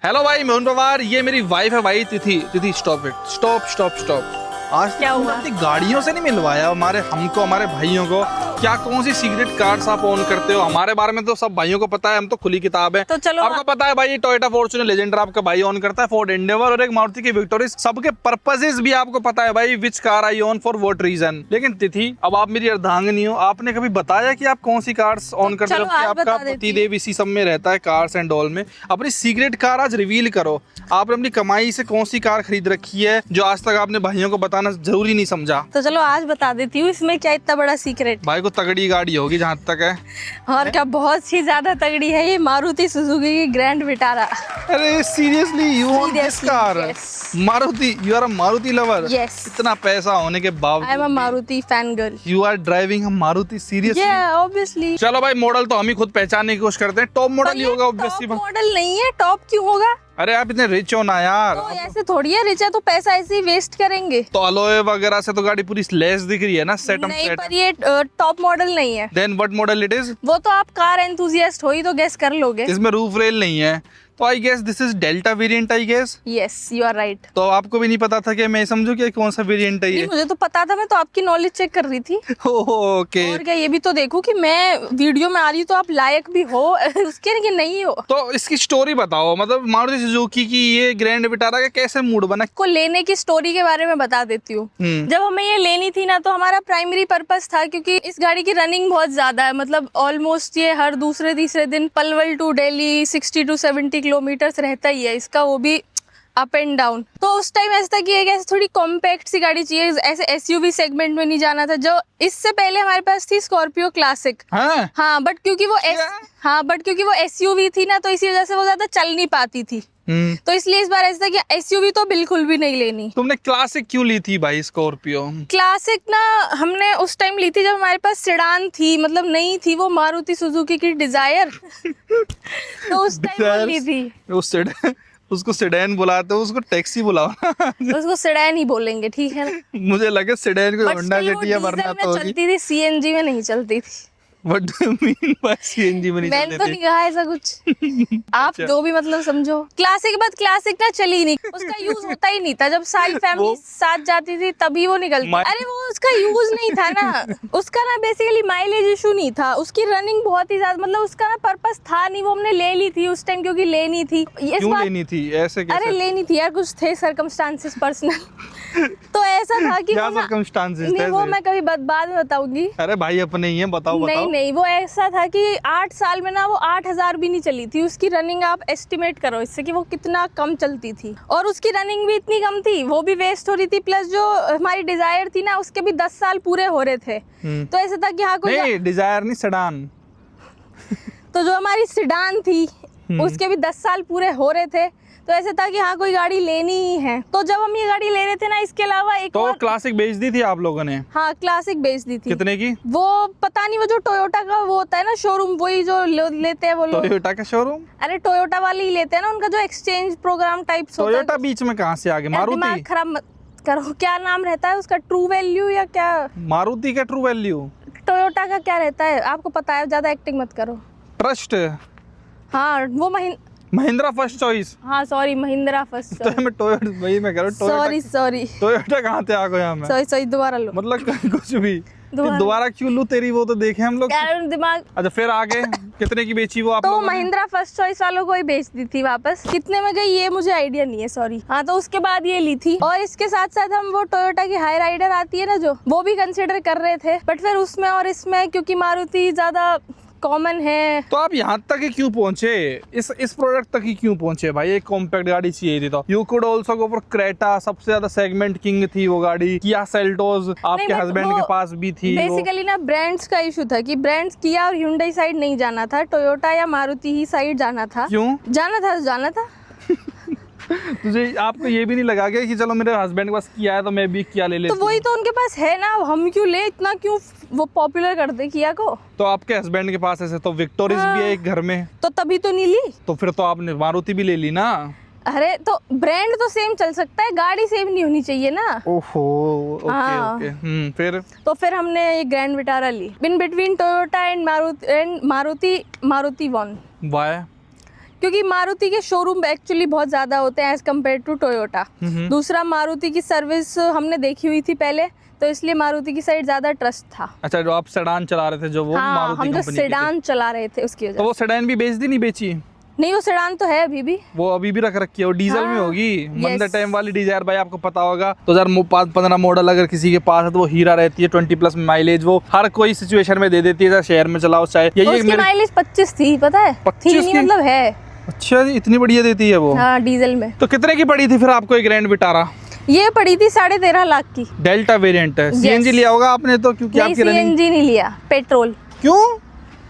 Hello भाई, मैं पवार, ये मेरी वाइफ है भाई तिथि। तिथि stop it, stop stop stop. आज क्या हुआ? अपनी गाड़ियों से नहीं मिलवाया हमको हमारे भाइयों को। क्या कौन सी सीक्रेट कार्स आप ऑन करते हो? हमारे बारे में तो सब भाइयों को पता है, हम तो खुली किताब है। तो चलो आपको पता है भाई, टोयोटा फॉर्च्यूनर लेजेंडर आपका भाई ऑन करता है, फोर्ड एंडेवर और एक मारुति की विक्टोरी। सबके पर्पसेस भी आपको पता है भाई, which car I own for what reason. लेकिन तिथि, अब आप मेरी अर्धांगिनी हो, आपने कभी बताया कि आप कौन सी कार्स ऑन करते हो? आपका पतिदेव इसी सब में रहता है, कार्स एंड ऑल में। अपनी सीक्रेट कार आज रिवील करो। आपने अपनी कमाई से कौन सी कार खरीद रखी है जो आज तक आपने भाइयों को बताना जरूरी नहीं समझा? तो चलो आज बता देती हूँ, इसमें क्या इतना बड़ा सीक्रेट। भाई को तगड़ी गाड़ी होगी जहाँ तक है। और क्या, बहुत ही ज्यादा तगड़ी है ये मारुति सुजुकी की ग्रैंड विटारा। अरे seriously, you own this car? Maruti, you are a Maruti lover? Yes. इतना पैसा होने के बावजूद I am a Maruti fan girl. You are driving a Maruti? Seriously? Obviously. चलो भाई, मॉडल तो हम ही खुद पहचानने की कोशिश करते हैं। टॉप मॉडल ही होगा ऑब्वियसली। मॉडल नहीं है, टॉप क्यों होगा? अरे आप इतने रिच हो ना यार। तो ऐसे थोड़ी है, रिच है तो पैसा ऐसे ही वेस्ट करेंगे। तो अलॉय वगैरह से तो गाड़ी पूरी लेस दिख रही है ना, सेट नहीं, पर ये टॉप मॉडल नहीं है। Then what model it is? वो तो आप कार एंथुसियास्ट हो ही तो गेस कर लोगे। इसमें रूफ रेल नहीं है, तो I guess this is Delta variant, I guess. Yes, you are right. तो आपको भी नहीं पता था कि मैं समझू कि कौन सा वेरिएंट है ये? मुझे तो पता था, मैं तो आपकी नॉलेज चेक कर रही थी। ओके। और क्या, ये भी तो देखो कि मैं वीडियो में आ रही हूँ तो आप लायक भी हो उसके कि नहीं हो। तो इसकी स्टोरी बताओ, मतलब मारुति सुजुकी की ये ग्रैंड विटारा का कैसे मूड बना? को लेने की स्टोरी के बारे में बता देती हूँ। जब हमें ये लेनी थी ना, तो हमारा प्राइमरी पर्पस था, क्योंकि इस गाड़ी की रनिंग बहुत ज्यादा है। मतलब ऑलमोस्ट ये हर दूसरे तीसरे दिन Palwal to Delhi 60 to 70 kilometre रहता ही है इसका, वो भी अप एंड डाउन। तो उस टाइम ऐसा था कि एक ऐसे थोड़ी कॉम्पैक्ट सी गाड़ी चाहिए, ऐसे एसयूवी सेगमेंट में नहीं जाना था। जो इससे पहले हमारे पास थी स्कॉर्पियो क्लासिक। हाँ, बट क्योंकि वो एसयूवी थी ना, तो इसी वजह से वो ज्यादा चल नहीं पाती थी। तो इसलिए इस बार ऐसा था कि एसयूवी तो बिल्कुल भी नहीं लेनी। तुमने क्लासिक क्यों ली थी भाई स्कॉर्पियो? क्लासिक ना हमने उस टाइम ली थी जब हमारे पास सेडान थी, मतलब नहीं थी वो मारुति सुजुकी की डिजायर। तो उस टाइम वो ली थी। उसको सेडान बुलाते हो, उसको टैक्सी बुलाओ। उसको सेडान ही बोलेंगे, ठीक है ना? मुझे लगे सेडान को होंडा सिटी या वरना तो चलती थी, सीएनजी में नहीं चलती थी। What do you mean by CNG में नहीं मैंने तो नहीं कहा ऐसा कुछ। आप जो भी मतलब समझो। क्लासिक के बाद क्लासिक ना चली नहीं, उसका यूज होता ही नहीं था। जब सारी फैमिली साथ जाती थी तभी वो निकलती। अरे वो उसका यूज नहीं था ना, उसका ना बेसिकली माइलेज इशू नहीं था, उसकी रनिंग बहुत ही ज्यादा, मतलब उसका ना पर्पस था नहीं। वो हमने ले ली थी उस टाइम क्योंकि लेनी थी। क्यों लेनी थी? ऐसे कैसे? अरे लेनी थी यार, कुछ थे सर्कमस्टांसेस पर्सनल। तो ऐसा था कि क्या सर्कमस्टांसेस थे? वो मैं कभी बाद में बताऊंगी। अरे भाई अपने ही है, बताओ। नहीं, वो ऐसा था कि 8 साल में ना वो 8000 भी नहीं चली थी उसकी रनिंग। आप एस्टिमेट करो इससे कि वो कितना कम चलती थी, और उसकी रनिंग भी इतनी कम थी, वो भी वेस्ट हो रही थी। प्लस जो हमारी डिजायर थी ना, उसके भी 10 साल पूरे हो रहे थे। तो ऐसा था कि हाँ कोई डिजायर नहीं, सेडान। तो जो हमारी सेडान थी उसके भी 10 साल पूरे हो रहे थे। तो ऐसे था कि हाँ कोई गाड़ी लेनी ही है। तो जब हम ये गाड़ी ले रहे थे ना, इसके अलावा एक तो क्लासिक बेच दी थी आप लोगों ने? हाँ, क्लासिक बेच दी थी। कितने की? वो पता नहीं, वो जो टोयोटा का वो होता है ना शोरूम, वही जो लेते हैं वो लोग। टोयोटा का शोरूम? अरे टोयोटा वाले ही लेते हैं ना, उनका जो एक्सचेंज प्रोग्राम टाइप होता है। टोयोटा बीच में कहाँ से आ गए? मारुति? दिमाग खराब मत करो, क्या नाम रहता है उसका? ट्रू वैल्यू या क्या? मारुति का ट्रू वैल्यू? टोयोटा का क्या रहता है आपको पता है? ज्यादा एक्टिंग मत करो। ट्रस्ट? हाँ, वो महिंद्रा फर्स्ट चॉइस। हाँ सॉरी, महिंद्रा फर्स्ट चॉइस। तो मैं टोयोटा वही मैं कह रहा हूँ। सॉरी टोयोटा कहाँ से आ गया मैं? सॉरी, दोबारा लो। मतलब कुछ भी दोबारा क्यों लूं तेरी? वो तो देखे हम लोग। दिमाग। अच्छा, फिर आगे कितने की बेची वो आप लोगों ने? तो महिंद्रा फर्स्ट चॉइस वालों को ही बेच दी थी वापस। कितने में गई ये मुझे आइडिया नहीं है, सॉरी। हाँ, तो उसके बाद ये ली थी, और इसके साथ साथ हम वो टोयोटा की हाई राइडर आती है ना, जो वो भी कंसिडर कर रहे थे। बट फिर उसमें और इसमें क्योंकि मारुति ज्यादा कॉमन है। तो आप यहाँ तक ही क्यों पहुंचे? इस प्रोडक्ट तक ही क्यों पहुंचे भाई? एक कॉम्पैक्ट गाड़ी चाहिए थी। तो you could also go for Creta, सबसे ज्यादा सेगमेंट किंग थी वो गाड़ी। किया सेल्टोस आपके हस्बैंड के पास भी थी। बेसिकली ना ब्रांड्स का इशू था कि ब्रांड्स किया और hyundai साइड नहीं जाना था, टोयोटा या मारुति ही साइड जाना था। क्यों जाना था? तुझे आपको ये भी नहीं लगा गया कि चलो मेरे हस्बैंड के पास किया है तो मैं भी किया ले लेता हूं? तो वही तो उनके पास है ना, हम क्यों ले, इतना क्यों वो पॉपुलर कर दे किया को? तो आपके हस्बैंड के पास ऐसे तो विक्टोरिस भी है एक घर में, तो तभी तो नहीं ली। तो फिर तो आपने मारुति भी ले ली ना? अरे तो ब्रांड तो सेम चल सकता है, गाड़ी सेम नहीं होनी चाहिए ना। ओहो, ओके। फिर हमने ये ग्रैंड विटारा ली। In between Toyota and Maruti one. Why? क्योंकि मारुति के शोरूम एक्चुअली बहुत ज्यादा होते हैं एज कम्पेयर टू टोयोटा। दूसरा, मारुति की सर्विस हमने देखी हुई थी पहले, तो इसलिए मारुति की साइड ज्यादा ट्रस्ट था। अच्छा, जो आप सेडान चला रहे थे, जो वो हाँ, मारुति हम जो कंपनी की थी। सेडान चला रहे थे उसकी वजह तो वो सेडान भी बेच दी, नहीं बेची? नहीं, वो सेडान तो है अभी भी। वो अभी भी रख रखी है, वो डीजल में हाँ, होगी। मंद yes। टाइम वाली डिजायर भाई, आपको पता होगा 2015 मॉडल अगर किसी के पास है तो वो हीरा रहती है। 20+ माइलेज वो हर कोई सिचुएशन में दे देती है, चाहे शहर में चलाओ चाहे उसकी माइलेज 25 थी, पता है? 25 थी नहीं, की? मतलब है। अच्छा जी, इतनी बढ़िया देती है वो। हाँ, डीजल में। तो कितने की पड़ी थी फिर आपको एक ग्रैंड विटारा? ये पड़ी थी 13.5 लाख की। डेल्टा वेरिएंट है। सीएनजी लिया होगा आपने तो, क्योंकि नहीं, आपकी रनिंग। सीएनजी नहीं लिया, पेट्रोल। क्यों?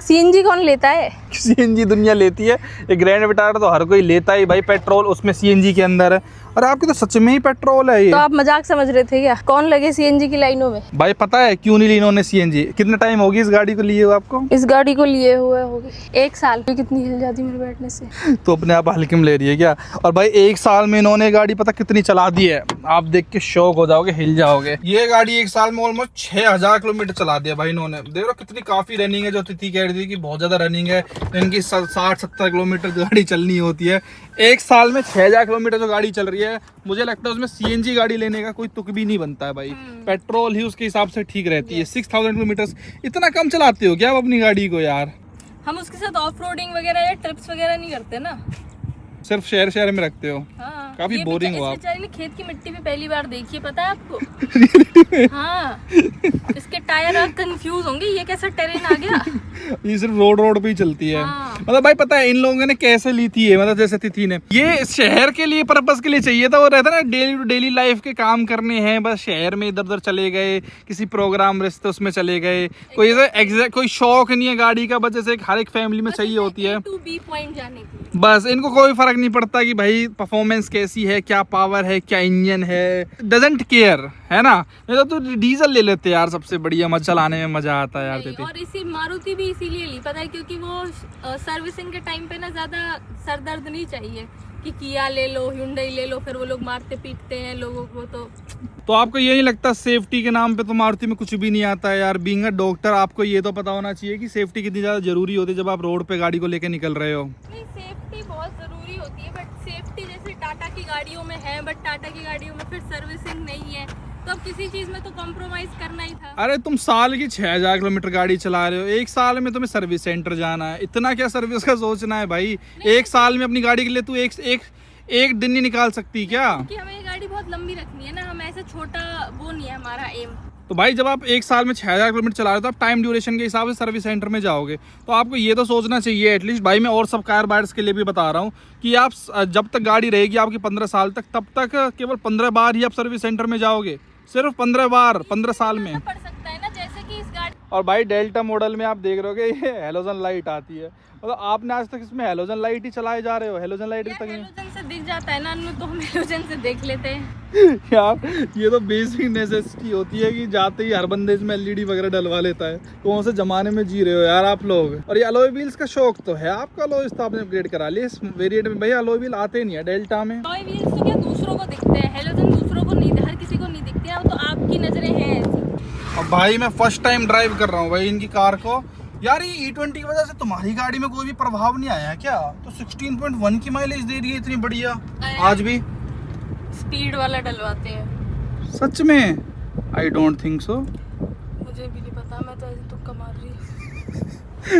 सीएनजी कौन लेता है? सीएनजी दुनिया लेती है, ये ग्रैंड विटारा तो हर कोई लेता ही भाई, पेट्रोल उसमें सीएनजी के अंदर है। और आपकी तो सच में ही पेट्रोल है ये। तो आप मजाक समझ रहे थे क्या? कौन लगे सीएनजी की लाइनों में? भाई पता है क्यों नहीं ली इन्होंने सीएनजी? कितना टाइम होगी इस गाड़ी को लिए हुए आपको? इस गाड़ी को लिए हुए होगी 1 साल। कितनी हिल जाती मेरे बैठने से। तो अपने आप हल्के में ले रही है क्या? और भाई 1 साल में इन्होंने गाड़ी पता कितनी चला दी है, आप देख के शौक हो जाओगे, हिल जाओगे। ये गाड़ी 1 साल में ऑलमोस्ट 6000 किलोमीटर चला दिया भाई इन्होंने। देख रहे हो कितनी काफी रनिंग है। जो तिथि कह रही थी कि बहुत ज्यादा रनिंग है, इनकी 60-70 किलोमीटर गाड़ी चलनी होती है। 1 साल में 6000 किलोमीटर जो गाड़ी चल रही है, मुझे लगता है उसमें सीएनजी गाड़ी लेने का कोई तुक भी नहीं बनता है भाई। पेट्रोल ही उसके हिसाब से ठीक रहती है। 6000 किलोमीटर इतना कम चलाते हो क्या आप अपनी गाड़ी को यार? हम उसके साथ ऑफ रोडिंग वगैरह या ट्रिप्स वगैरह नहीं करते ना, सिर्फ शहर में रखते हो। हाँ, काफी बोरिंग हो आप। बेचारी ने खेत की मिट्टी भी पहली बार देखी है, पता है आपको? हाँ, इसके टायर कंफ्यूज होंगे, ये कैसा टेरेन आ गया। ये सिर्फ रोड पे ही चलती है। हाँ। मतलब भाई पता है इन लोगों ने कैसे ली थी ये, मतलब जैसे तिथि ने ये शहर के लिए पर्पस के लिए चाहिए था। वो रहता ना डेली टू डेली लाइफ के काम करने हैं, बस शहर में इधर उधर चले गए, किसी प्रोग्राम रिश्ते उसमें चले गए, कोई ऐसा कोई शौक नहीं है गाड़ी का, बस जैसे हर एक फैमिली में चाहिए होती है। टू बी पॉइंट जाने की बस इनको कोई फर्क नहीं पड़ता कि भाई परफॉर्मेंस कैसी है, क्या पावर है, क्या इंजन है, डजंट केयर, है ना? नहीं तो डीजल ले लेते यार, सबसे बढ़िया, मजा चलाने में मजा आता है यार। तिथि और इसी मारुति भी इसीलिए ली, पता है, क्योंकि वो सर्विसिंग के टाइम पे ना ज्यादा सर दर्द नहीं चाहिए कि किया ले लो, hyundai ले लो, फिर वो लोग मारते पीटते हैं लोगों को। तो आपको ये नहीं लगता सेफ्टी के नाम पे तो मारुति में कुछ भी नहीं आता है यार? बीइंग अ डॉक्टर आपको ये तो पता होना चाहिए कि सेफ्टी कितनी ज्यादा जरूरी होती है जब आप रोड पे गाड़ी को लेके निकल रहे हो। नहीं, सेफ्टी बहुत जरूरी होती है, बट सेफ्टी जैसे टाटा की गाड़ियों में है, बट टाटा की गाड़ियों में फिर सर्विसिंग नहीं है, तो अब किसी चीज में तो कॉम्प्रोमाइज करना ही था। अरे तुम साल की 6000 किलोमीटर गाड़ी चला रहे हो, 1 साल में तुम्हें सर्विस सेंटर जाना है, इतना क्या सर्विस का सोचना है भाई? 1 साल में अपनी गाड़ी के लिए तू एक दिन नहीं निकाल सकती क्या? क्योंकि हमें ये गाड़ी बहुत लंबी रखनी है ना, हम ऐसे छोटा वो नहीं है हमारा एम। तो भाई जब आप 1 साल में 6000 किलोमीटर चला रहे हो तो आप टाइम ड्यूरेशन के हिसाब से सर्विस सेंटर में जाओगे, तो आपको ये तो सोचना चाहिए एटलीस्ट भाई। मैं और सब कार बायर्स के लिए भी बता रहा हूँ कि आप जब तक गाड़ी रहेगी आपकी 15 साल तक, तब तक केवल 15 बार ही आप सर्विस सेंटर में जाओगे, सिर्फ 15 बार 15 साल में। पड़ सकता है ना, जैसे कि इस गाड़ी। और भाई डेल्टा मॉडल में आप देख रहे हो ये हेलोजन लाइट आती है, मतलब आपने आज तक इसमें हेलोजन लाइट ही चलाए जा रहे हो, हेलोजन लाइट तक नहीं। हेलोजन से दिख जाता है ना, तो हम हेलोजन से देख लेते हैं यार। ये तो बेसिक नेसेसिटी होती है कि जाते ही हर बंदे इसमें एलईडी वगैरह डलवा लेता है। कौन से जमाने में जी रहे हो यार आप लोग? और ये अलॉय व्हील्स का शौक तो है आपका, अलॉयज तो आपने अपग्रेड करा लिया इस वेरिएंट में। भाई अलॉय व्हील आते नहीं है डेल्टा में। अलॉय व्हील्स तो क्या दूसरों को दिखते हैं, हेलोजन दूसरों को नहीं, हर किसी को नहीं दिखते हैं, वो तो आपकी नजरें हैं ऐसी। अब भाई मैं फर्स्ट टाइम ड्राइव कर रहा हूँ भाई इनकी कार को। यार ये E20 की वजह से तुम्हारी गाड़ी में कोई भी प्रभाव नहीं आया क्या? तो 16.1 की माइलेज दे रही है इतनी बढ़िया आज भी। स्पीड वाला डलवाते हैं सच में? I don't think so. मुझे भी नहीं पता, मैं तो ऐसे तुक्का मार रही हूँ।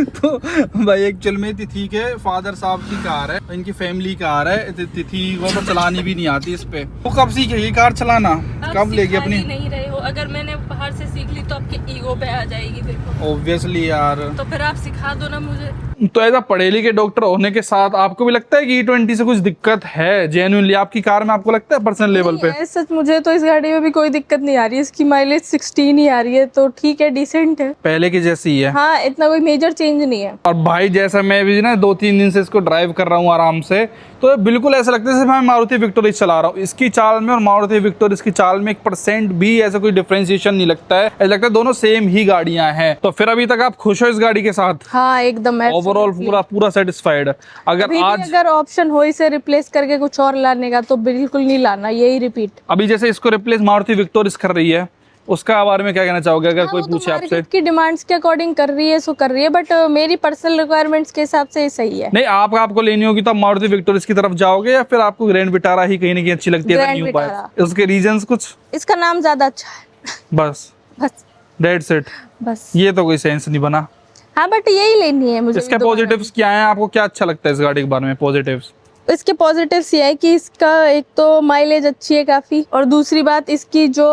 तो भाई एक्चुअल में तिथि के फादर साहब की कार है, इनकी फैमिली कार है। तिथि को तो चलानी भी नहीं आती इस पे। वो कब सीखेगी कार चलाना? कब लेगी अपनी? नहीं रहे हो, अगर मैंने बाहर से सीख ली तो आपके ईगो पे आ जाएगी देखो। ऑब्वियसली यार। तो फिर आप सिखा दो ना मुझे। तो ऐसा पढ़े लिखे डॉक्टर होने के साथ आपको भी लगता है कि E20 से कुछ दिक्कत है जेन्युइनली आपकी कार में? आपको लगता है पर्सनल लेवल पे? सच मुझे तो इस गाड़ी में भी कोई दिक्कत नहीं आ रही है। इसकी माइलेज 16 ही आ रही है, तो ठीक है, डिसेंट है, पहले की जैसी ही है। हाँ, इतना कोई मेजर चेंज नहीं है। और भाई जैसा मैं भी ना 2-3 दिन से इसको ड्राइव कर रहा हूँ आराम से, तो बिल्कुल ऐसा लगता है जैसे मैं मारुति विक्टोरिया चला रहा हूँ। इसकी चाल में और मारुति विक्टोरिया की चाल में 1% भी ऐसा कोई डिफरेंशिएशन नहीं लगता है। ऐसा लगता है दोनों सेम ही गाड़ियां हैं। तो फिर अभी तक आप खुश हो इस गाड़ी के साथ? हाँ, एकदम ओवरऑल पूरा सेटिस्फाइड? अगर ऑप्शन हो इसे रिप्लेस करके कुछ और लाने का तो बिल्कुल नहीं लाना, यही रिपीट। अभी जैसे इसको रिप्लेस मारुति विक्टोरिया कर रही है, उसका बारे में क्या कहना चाहोगे अगर हाँ, कोई वो तो पूछे आपसे? मार्केट की डिमांड्स के अकॉर्डिंग कर रही है, सो कर रही है, बट मेरी पर्सनल रिक्वायरमेंट्स के हिसाब से ये सही है। नहीं, आपको लेनी होगी तो आप मारुति विक्टोरिया की तरफ जाओगे या फिर आपको ग्रैंड विटारा ही कहीं ना कहीं अच्छी लगती है ग्रैंड न्यू विटारा। बाइक? उसके रीजंस कुछ? इसका नाम ज्यादा अच्छा है। बस बस डेट्स इट। बस। ये तो कोई सेंस नहीं बना। हाँ, बट यही लेनी है मुझे। इसके पॉजिटिव्स क्या हैं? आपको क्या अच्छा लगता है इस गाड़ी के बारे में पॉजिटिव्स? इसके पॉजिटिव्स ये है कि इसका एक तो माइलेज अच्छी है काफी, और दूसरी बात इसकी जो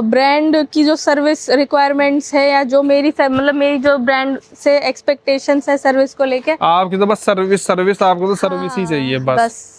ब्रांड की जो सर्विस रिक्वायरमेंट्स है, या जो मतलब मेरी जो ब्रांड से एक्सपेक्टेशंस है सर्विस को लेके। आपकी तो बस सर्विस आपको तो सर्विस ही चाहिए बस।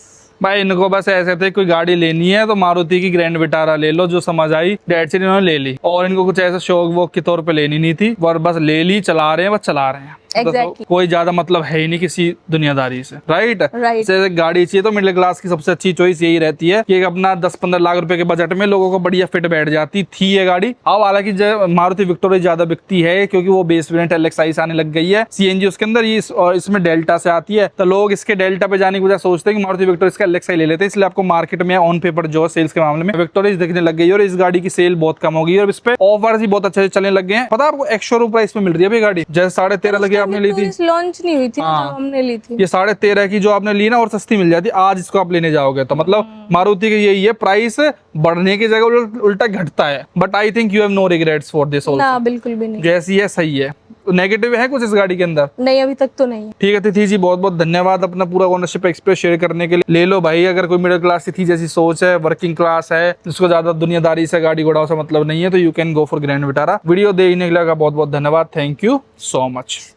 भाई इनको बस ऐसे थे, कोई गाड़ी लेनी है तो मारुति की ग्रैंड विटारा ले लो, जो समझ आई डेट्स इट, इन्होंने ले ली। और इनको कुछ ऐसा शौक वोक के तौर पे लेनी नहीं थी, और बस ले ली, चला रहे हैं, बस चला रहे हैं। Exactly. कोई ज्यादा मतलब है ही नहीं किसी दुनियादारी से, राइट? Right. जैसे गाड़ी चाहिए तो मिडिल क्लास की सबसे अच्छी चॉइस यही रहती है कि अपना 10-15 लाख रुपए के बजट में लोगों को बढ़िया फिट बैठ जाती थी ये गाड़ी। अब हालांकि मारुति विक्टोरिया ज्यादा बिकती है क्योंकि वो बेस वेरिएंट LXi आने लग गई है, CNG उसके अंदर, ये और इसमें डेल्टा से आती है, तो लोग इसके डेल्टा पे जाने की वजह सोचते हैं कि मारुति विक्टोरिया इसका LXi ले लेते हैं। इसलिए आपको मार्केट में ऑन पेपर जो सेल्स के मामले में विक्टोरिया दिखने लग गई है, और इस गाड़ी की सेल बहुत कम हो गई है, और इस पे ऑफर भी बहुत अच्छे से चलने लग गए हैं। पता है आपको एक्स शोरूम प्राइस में मिल रही है अभी गाड़ी, जैसे 13.5 लगे आपने ली थी, लॉन्च नहीं हुई थी ना हाँ। जब हमने ली थी। ये 13.5 की जो आपने ली ना और सस्ती मिल जाती, आज इसको आप लेने जाओगे तो मतलब मारुति की यही है, प्राइस बढ़ने की जगह उल्टा घटता है। But I think you have no regrets for this ना, आल्सो। बिल्कुल भी नहीं। जैसी है सही है। नेगेटिव है कुछ इस गाड़ी के अंदर? नहीं, अभी तक तो नहीं है। ठीक है तिथि जी, बहुत बहुत धन्यवाद अपना पूरा ओनरशिप एक्सपीरियंस शेयर करने के लिए। ले लो भाई, अगर कोई मिडिल क्लास तिथि जैसी सोच है, वर्किंग क्लास है, जिसको ज्यादा दुनियादारी से गाड़ी घोड़ाओं से मतलब नहीं है, तो you can go for grand Vitara. Video देखने के लिए बहुत बहुत धन्यवाद। Thank you so much.